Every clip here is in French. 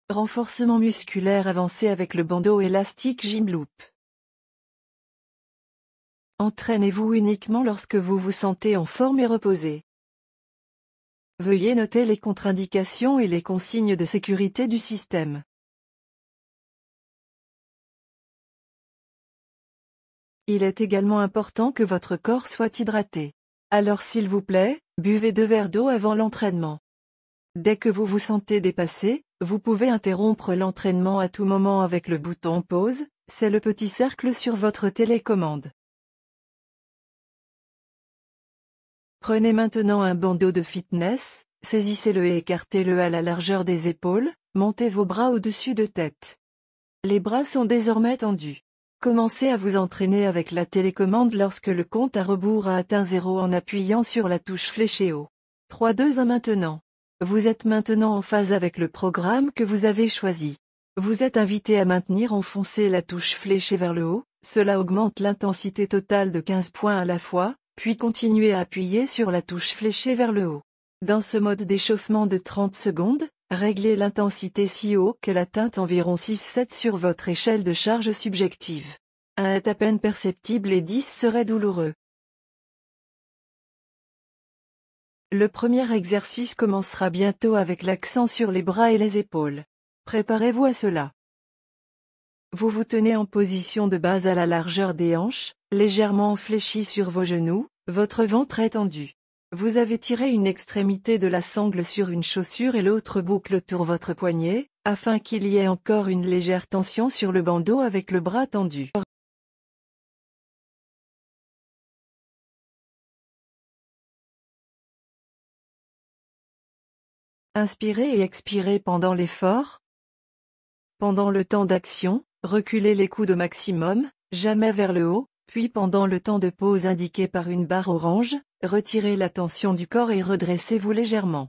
Renforcement musculaire avancé avec le bandeau élastique Gymloop. Entraînez-vous uniquement lorsque vous vous sentez en forme et reposé. Veuillez noter les contre-indications et les consignes de sécurité du système. Il est également important que votre corps soit hydraté. Alors s'il vous plaît, buvez 2 verres d'eau avant l'entraînement. Dès que vous vous sentez dépassé, vous pouvez interrompre l'entraînement à tout moment avec le bouton pause, c'est le petit cercle sur votre télécommande. Prenez maintenant un bandeau de fitness, saisissez-le et écartez-le à la largeur des épaules, montez vos bras au-dessus de tête. Les bras sont désormais tendus. Commencez à vous entraîner avec la télécommande lorsque le compte à rebours a atteint 0 en appuyant sur la touche fléchée haut. 3, 2, 1 maintenant. Vous êtes maintenant en phase avec le programme que vous avez choisi. Vous êtes invité à maintenir enfoncée la touche fléchée vers le haut, cela augmente l'intensité totale de 15 points à la fois, puis continuez à appuyer sur la touche fléchée vers le haut. Dans ce mode d'échauffement de 30 secondes, réglez l'intensité si haut qu'elle atteint environ 6-7 sur votre échelle de charge subjective. 1 est à peine perceptible et 10 serait douloureux. Le premier exercice commencera bientôt avec l'accent sur les bras et les épaules. Préparez-vous à cela. Vous vous tenez en position de base à la largeur des hanches, légèrement fléchi sur vos genoux, votre ventre est tendu. Vous avez tiré une extrémité de la sangle sur une chaussure et l'autre boucle autour votre poignet, afin qu'il y ait encore une légère tension sur le bandeau avec le bras tendu. Inspirez et expirez pendant l'effort. Pendant le temps d'action, reculez les coudes au maximum, jamais vers le haut, puis pendant le temps de pause indiqué par une barre orange, retirez la tension du corps et redressez-vous légèrement.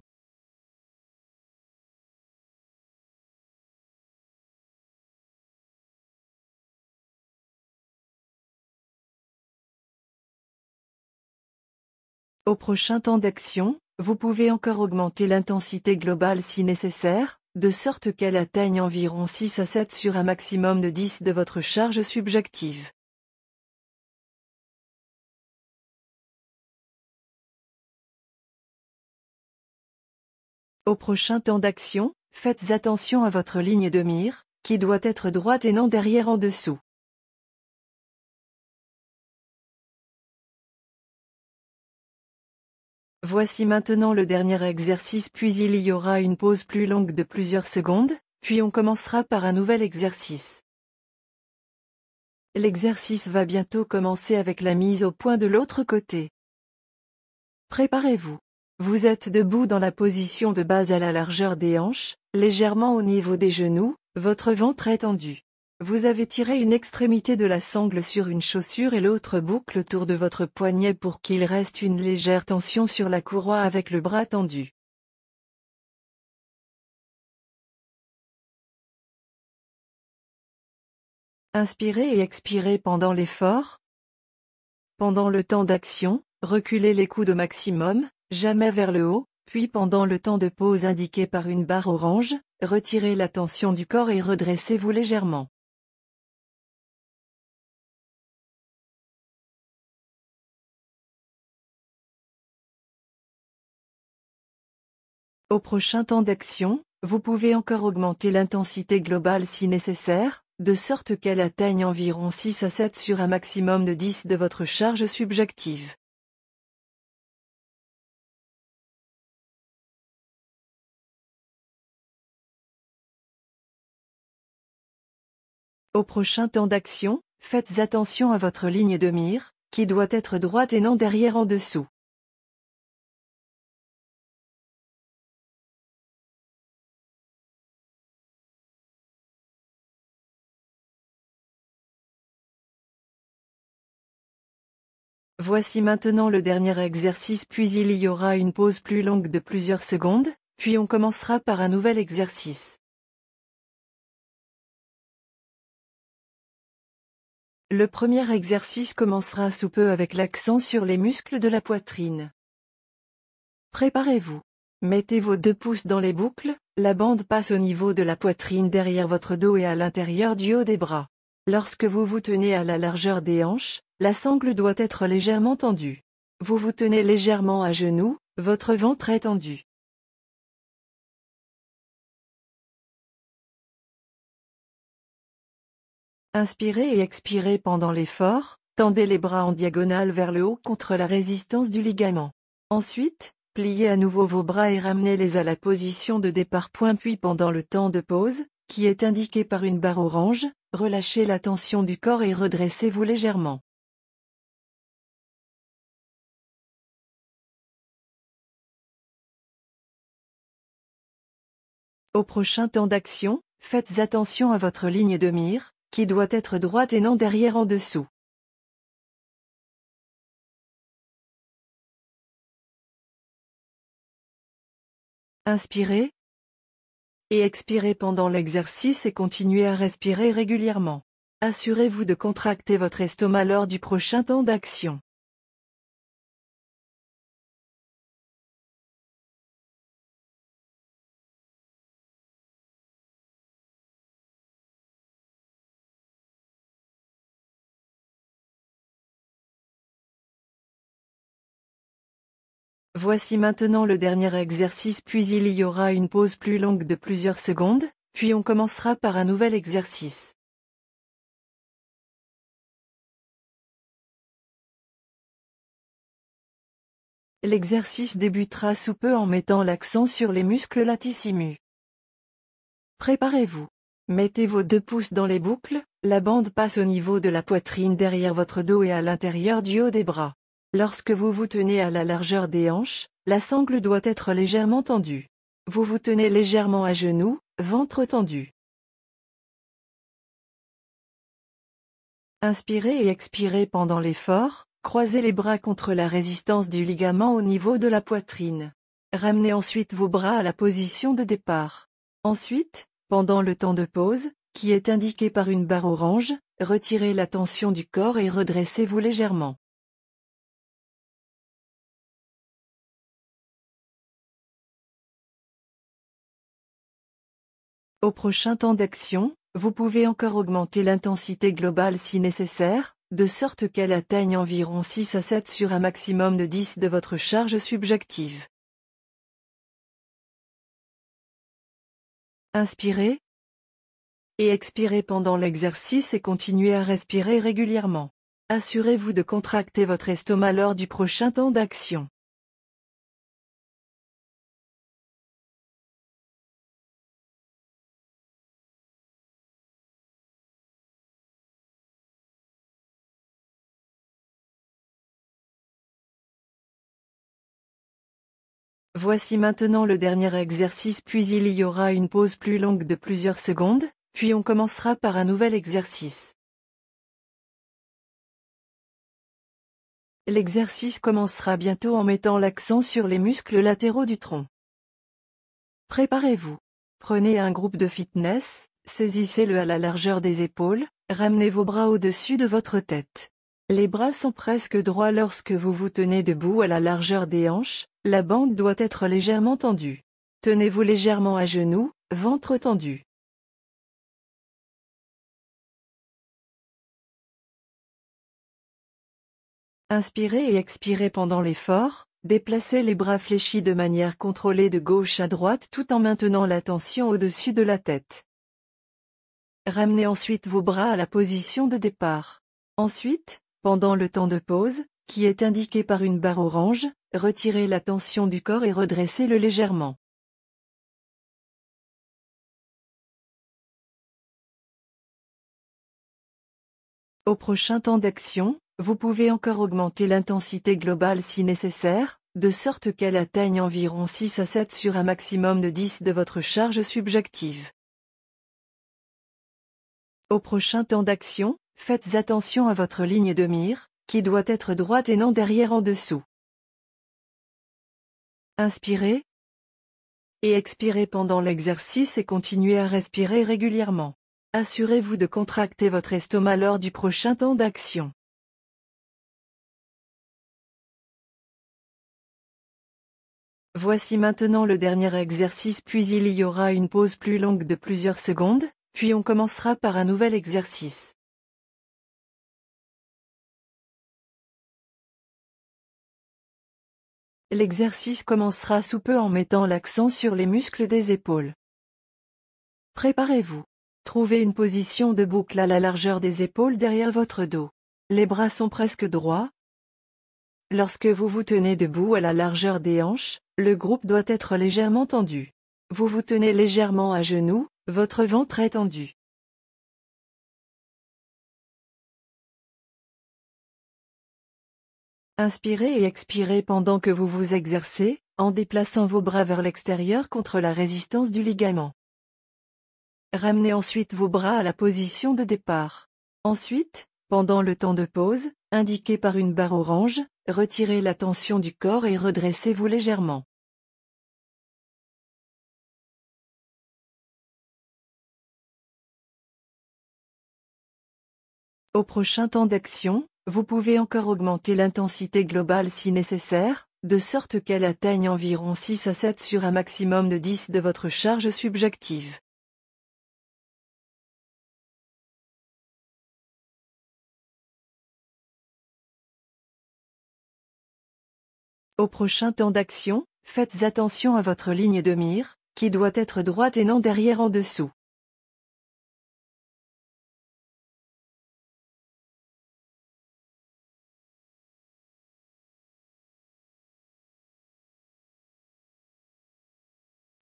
Au prochain temps d'action, vous pouvez encore augmenter l'intensité globale si nécessaire, de sorte qu'elle atteigne environ 6 à 7 sur un maximum de 10 de votre charge subjective. Au prochain temps d'action, faites attention à votre ligne de mire, qui doit être droite et non derrière en dessous. Voici maintenant le dernier exercice puis il y aura une pause plus longue de plusieurs secondes, puis on commencera par un nouvel exercice. L'exercice va bientôt commencer avec la mise au point de l'autre côté. Préparez-vous. Vous êtes debout dans la position de base à la largeur des hanches, légèrement au niveau des genoux, votre ventre est tendu. Vous avez tiré une extrémité de la sangle sur une chaussure et l'autre boucle autour de votre poignet pour qu'il reste une légère tension sur la courroie avec le bras tendu. Inspirez et expirez pendant l'effort. Pendant le temps d'action, reculez les coudes au maximum, jamais vers le haut, puis pendant le temps de pause indiqué par une barre orange, retirez la tension du corps et redressez-vous légèrement. Au prochain temps d'action, vous pouvez encore augmenter l'intensité globale si nécessaire, de sorte qu'elle atteigne environ 6 à 7 sur un maximum de 10 de votre charge subjective. Au prochain temps d'action, faites attention à votre ligne de mire, qui doit être droite et non derrière en dessous. Voici maintenant le dernier exercice puis il y aura une pause plus longue de plusieurs secondes, puis on commencera par un nouvel exercice. Le premier exercice commencera sous peu avec l'accent sur les muscles de la poitrine. Préparez-vous. Mettez vos 2 pouces dans les boucles, La bande passe au niveau de la poitrine derrière votre dos et à l'intérieur du haut des bras. Lorsque vous vous tenez à la largeur des hanches, la sangle doit être légèrement tendue. Vous vous tenez légèrement à genoux, votre ventre est tendu. Inspirez et expirez pendant l'effort, tendez les bras en diagonale vers le haut contre la résistance du ligament. Ensuite, pliez à nouveau vos bras et ramenez-les à la position de départ. Puis pendant le temps de pause, qui est indiqué par une barre orange, relâchez la tension du corps et redressez-vous légèrement. Au prochain temps d'action, faites attention à votre ligne de mire, qui doit être droite et non derrière en dessous. Inspirez et expirez pendant l'exercice et continuez à respirer régulièrement. Assurez-vous de contracter votre estomac lors du prochain temps d'action. Voici maintenant le dernier exercice, puis il y aura une pause plus longue de plusieurs secondes, puis on commencera par un nouvel exercice. L'exercice débutera sous peu en mettant l'accent sur les muscles latissimus. Préparez-vous. Mettez vos 2 pouces dans les boucles, la bande passe au niveau de la poitrine derrière votre dos et à l'intérieur du haut des bras. Lorsque vous vous tenez à la largeur des hanches, la sangle doit être légèrement tendue. Vous vous tenez légèrement à genoux, ventre tendu. Inspirez et expirez pendant l'effort, croisez les bras contre la résistance du ligament au niveau de la poitrine. Ramenez ensuite vos bras à la position de départ. Ensuite, pendant le temps de pause, qui est indiqué par une barre orange, retirez la tension du corps et redressez-vous légèrement. Au prochain temps d'action, vous pouvez encore augmenter l'intensité globale si nécessaire, de sorte qu'elle atteigne environ 6 à 7 sur un maximum de 10 de votre charge subjective. Inspirez et expirez pendant l'exercice et continuez à respirer régulièrement. Assurez-vous de contracter votre estomac lors du prochain temps d'action. Voici maintenant le dernier exercice, puis il y aura une pause plus longue de plusieurs secondes, puis on commencera par un nouvel exercice. L'exercice commencera bientôt en mettant l'accent sur les muscles latéraux du tronc. Préparez-vous. Prenez un groupe de fitness, saisissez-le à la largeur des épaules, ramenez vos bras au-dessus de votre tête. Les bras sont presque droits lorsque vous vous tenez debout à la largeur des hanches, la bande doit être légèrement tendue. Tenez-vous légèrement à genoux, ventre tendu. Inspirez et expirez pendant l'effort, déplacez les bras fléchis de manière contrôlée de gauche à droite tout en maintenant la tension au-dessus de la tête. Ramenez ensuite vos bras à la position de départ. Ensuite, pendant le temps de pause, qui est indiqué par une barre orange, retirez la tension du corps et redressez-le légèrement. Au prochain temps d'action, vous pouvez encore augmenter l'intensité globale si nécessaire, de sorte qu'elle atteigne environ 6 à 7 sur un maximum de 10 de votre charge subjective. Au prochain temps d'action, faites attention à votre ligne de mire, qui doit être droite et non derrière en dessous. Inspirez et expirez pendant l'exercice et continuez à respirer régulièrement. Assurez-vous de contracter votre estomac lors du prochain temps d'action. Voici maintenant le dernier exercice, puis il y aura une pause plus longue de plusieurs secondes, puis on commencera par un nouvel exercice. L'exercice commencera sous peu en mettant l'accent sur les muscles des épaules. Préparez-vous. Trouvez une position de boucle à la largeur des épaules derrière votre dos. Les bras sont presque droits. Lorsque vous vous tenez debout à la largeur des hanches, le groupe doit être légèrement tendu. Vous vous tenez légèrement à genoux, votre ventre est tendu. Inspirez et expirez pendant que vous vous exercez, en déplaçant vos bras vers l'extérieur contre la résistance du ligament. Ramenez ensuite vos bras à la position de départ. Ensuite, pendant le temps de pause, indiqué par une barre orange, retirez la tension du corps et redressez-vous légèrement. Au prochain temps d'action, vous pouvez encore augmenter l'intensité globale si nécessaire, de sorte qu'elle atteigne environ 6 à 7 sur un maximum de 10 de votre charge subjective. Au prochain temps d'action, faites attention à votre ligne de mire, qui doit être droite et non derrière en dessous.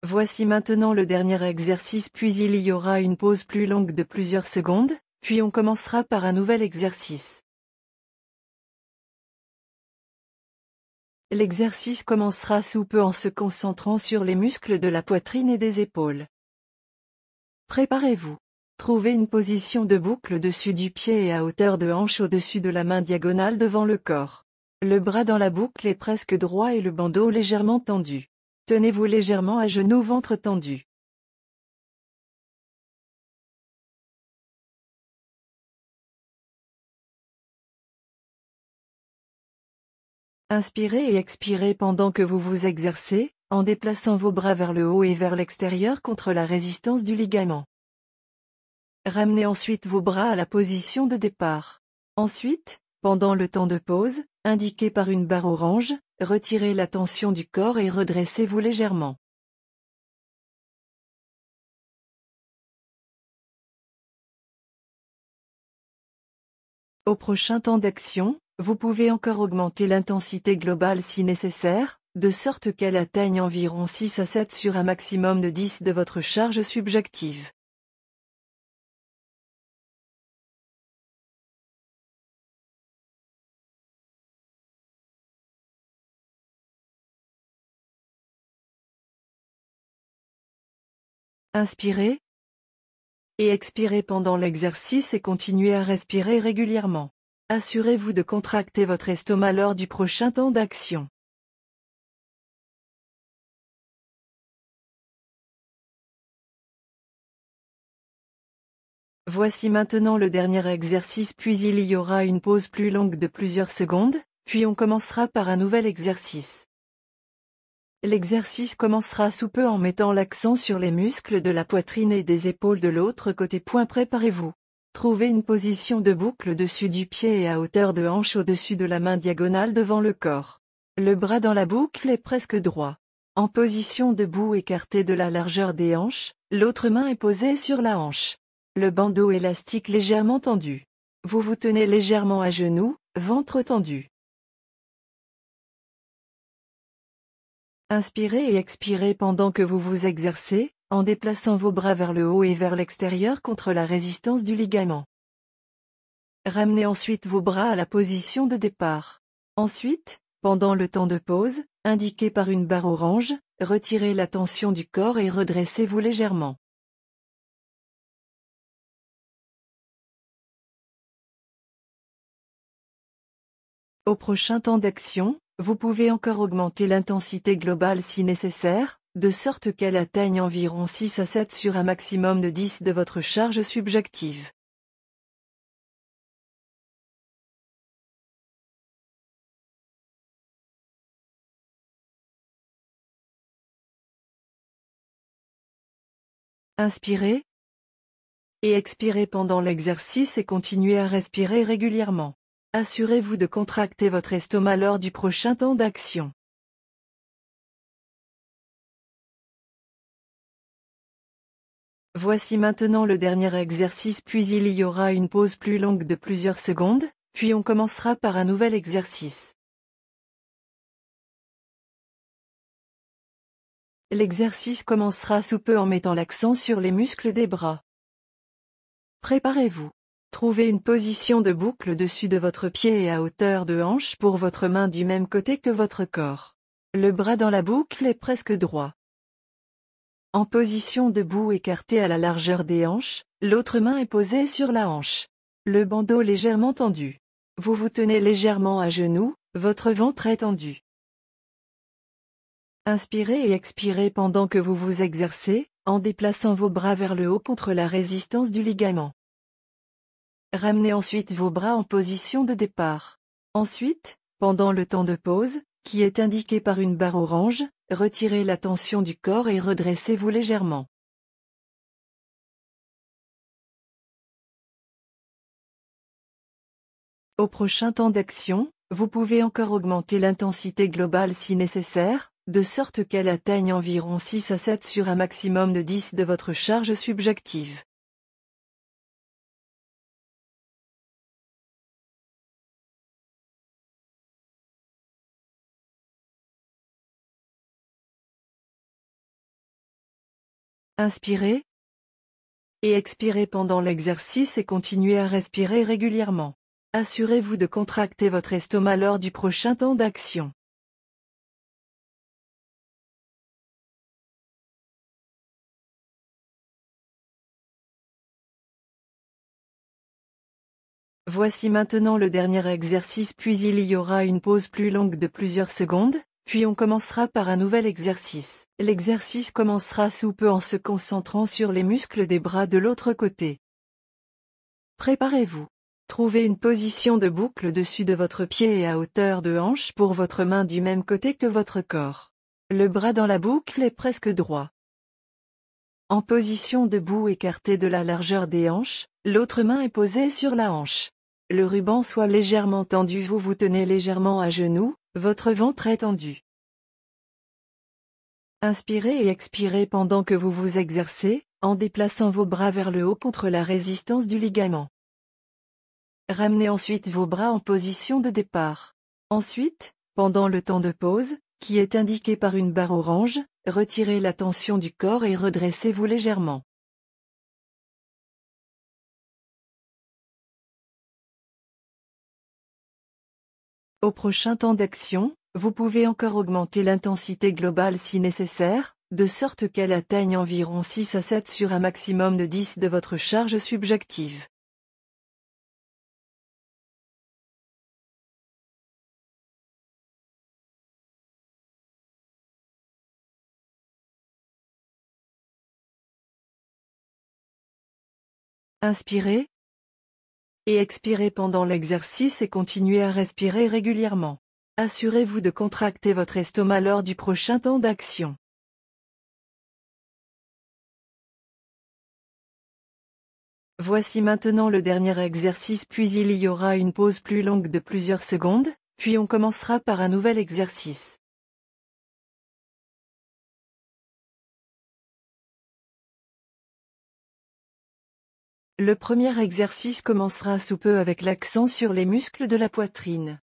Voici maintenant le dernier exercice, puis il y aura une pause plus longue de plusieurs secondes, puis on commencera par un nouvel exercice. L'exercice commencera sous peu en se concentrant sur les muscles de la poitrine et des épaules. Préparez-vous. Trouvez une position de boucle au-dessus du pied et à hauteur de hanche au-dessus de la main diagonale devant le corps. Le bras dans la boucle est presque droit et le bandeau légèrement tendu. Tenez-vous légèrement à genoux, ventre tendu. Inspirez et expirez pendant que vous vous exercez, en déplaçant vos bras vers le haut et vers l'extérieur contre la résistance du ligament. Ramenez ensuite vos bras à la position de départ. Ensuite, pendant le temps de pause, indiqué par une barre orange, retirez la tension du corps et redressez-vous légèrement. Au prochain temps d'action, vous pouvez encore augmenter l'intensité globale si nécessaire, de sorte qu'elle atteigne environ 6 à 7 sur un maximum de 10 de votre charge subjective. Inspirez et expirez pendant l'exercice et continuez à respirer régulièrement. Assurez-vous de contracter votre estomac lors du prochain temps d'action. Voici maintenant le dernier exercice, puis il y aura une pause plus longue de plusieurs secondes, puis on commencera par un nouvel exercice. L'exercice commencera sous peu en mettant l'accent sur les muscles de la poitrine et des épaules de l'autre côté. Préparez-vous. Trouvez une position de boucle au-dessus du pied et à hauteur de hanche au-dessus de la main diagonale devant le corps. Le bras dans la boucle est presque droit. En position debout écarté de la largeur des hanches, l'autre main est posée sur la hanche. Le bandeau élastique légèrement tendu. Vous vous tenez légèrement à genoux, ventre tendu. Inspirez et expirez pendant que vous vous exercez, en déplaçant vos bras vers le haut et vers l'extérieur contre la résistance du ligament. Ramenez ensuite vos bras à la position de départ. Ensuite, pendant le temps de pause, indiqué par une barre orange, retirez la tension du corps et redressez-vous légèrement. Au prochain temps d'action, vous pouvez encore augmenter l'intensité globale si nécessaire, de sorte qu'elle atteigne environ 6 à 7 sur un maximum de 10 de votre charge subjective. Inspirez et expirez pendant l'exercice et continuez à respirer régulièrement. Assurez-vous de contracter votre estomac lors du prochain temps d'action. Voici maintenant le dernier exercice, puis il y aura une pause plus longue de plusieurs secondes, puis on commencera par un nouvel exercice. L'exercice commencera sous peu en mettant l'accent sur les muscles des bras. Préparez-vous. Trouvez une position de boucle au-dessus de votre pied et à hauteur de hanche pour votre main du même côté que votre corps. Le bras dans la boucle est presque droit. En position debout écarté à la largeur des hanches, l'autre main est posée sur la hanche. Le bandeau légèrement tendu. Vous vous tenez légèrement à genoux, votre ventre est tendu. Inspirez et expirez pendant que vous vous exercez, en déplaçant vos bras vers le haut contre la résistance du ligament. Ramenez ensuite vos bras en position de départ. Ensuite, pendant le temps de pause, qui est indiqué par une barre orange, retirez la tension du corps et redressez-vous légèrement. Au prochain temps d'action, vous pouvez encore augmenter l'intensité globale si nécessaire, de sorte qu'elle atteigne environ 6 à 7 sur un maximum de 10 de votre charge subjective. Inspirez et expirez pendant l'exercice et continuez à respirer régulièrement. Assurez-vous de contracter votre estomac lors du prochain temps d'action. Voici maintenant le dernier exercice, puis il y aura une pause plus longue de plusieurs secondes, puis on commencera par un nouvel exercice. L'exercice commencera sous peu en se concentrant sur les muscles des bras de l'autre côté. Préparez-vous. Trouvez une position de boucle au-dessus de votre pied et à hauteur de hanche pour votre main du même côté que votre corps. Le bras dans la boucle est presque droit. En position debout écarté de la largeur des hanches, l'autre main est posée sur la hanche. Le ruban soit légèrement tendu, vous vous tenez légèrement à genoux, votre ventre est tendu. Inspirez et expirez pendant que vous vous exercez, en déplaçant vos bras vers le haut contre la résistance du ligament. Ramenez ensuite vos bras en position de départ. Ensuite, pendant le temps de pause, qui est indiqué par une barre orange, retirez la tension du corps et redressez-vous légèrement. Au prochain temps d'action, vous pouvez encore augmenter l'intensité globale si nécessaire, de sorte qu'elle atteigne environ 6 à 7 sur un maximum de 10 de votre charge subjective. Inspirez et expirez pendant l'exercice et continuez à respirer régulièrement. Assurez-vous de contracter votre estomac lors du prochain temps d'action. Voici maintenant le dernier exercice, puis il y aura une pause plus longue de plusieurs secondes, puis on commencera par un nouvel exercice. Le premier exercice commencera sous peu avec l'accent sur les muscles de la poitrine.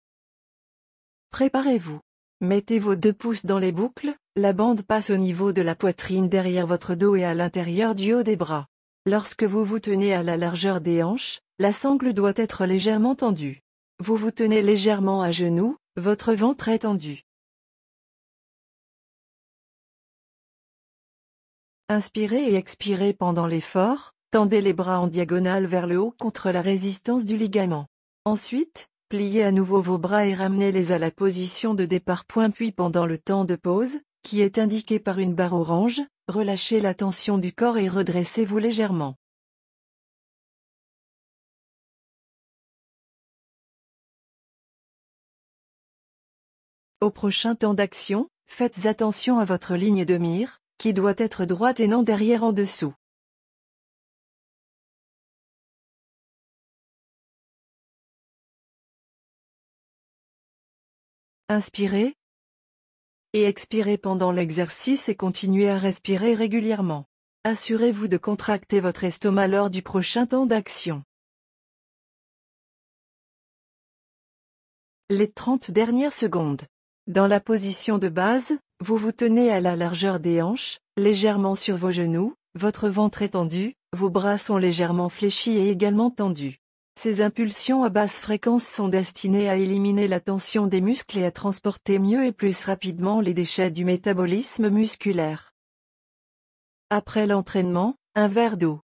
Préparez-vous. Mettez vos 2 pouces dans les boucles, la bande passe au niveau de la poitrine derrière votre dos et à l'intérieur du haut des bras. Lorsque vous vous tenez à la largeur des hanches, la sangle doit être légèrement tendue. Vous vous tenez légèrement à genoux, votre ventre est tendu. Inspirez et expirez pendant l'effort, tendez les bras en diagonale vers le haut contre la résistance du ligament. Ensuite, pliez à nouveau vos bras et ramenez-les à la position de départ. Puis pendant le temps de pause, qui est indiqué par une barre orange, relâchez la tension du corps et redressez-vous légèrement. Au prochain temps d'action, faites attention à votre ligne de mire, qui doit être droite et non derrière en dessous. Inspirez et expirez pendant l'exercice et continuez à respirer régulièrement. Assurez-vous de contracter votre estomac lors du prochain temps d'action. Les 30 dernières secondes. Dans la position de base, vous vous tenez à la largeur des hanches, légèrement sur vos genoux, votre ventre est tendu, vos bras sont légèrement fléchis et également tendus. Ces impulsions à basse fréquence sont destinées à éliminer la tension des muscles et à transporter mieux et plus rapidement les déchets du métabolisme musculaire. Après l'entraînement, un verre d'eau.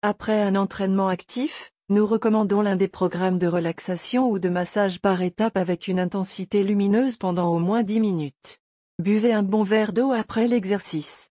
Après un entraînement actif, nous recommandons l'un des programmes de relaxation ou de massage par étape avec une intensité lumineuse pendant au moins 10 minutes. Buvez un bon verre d'eau après l'exercice.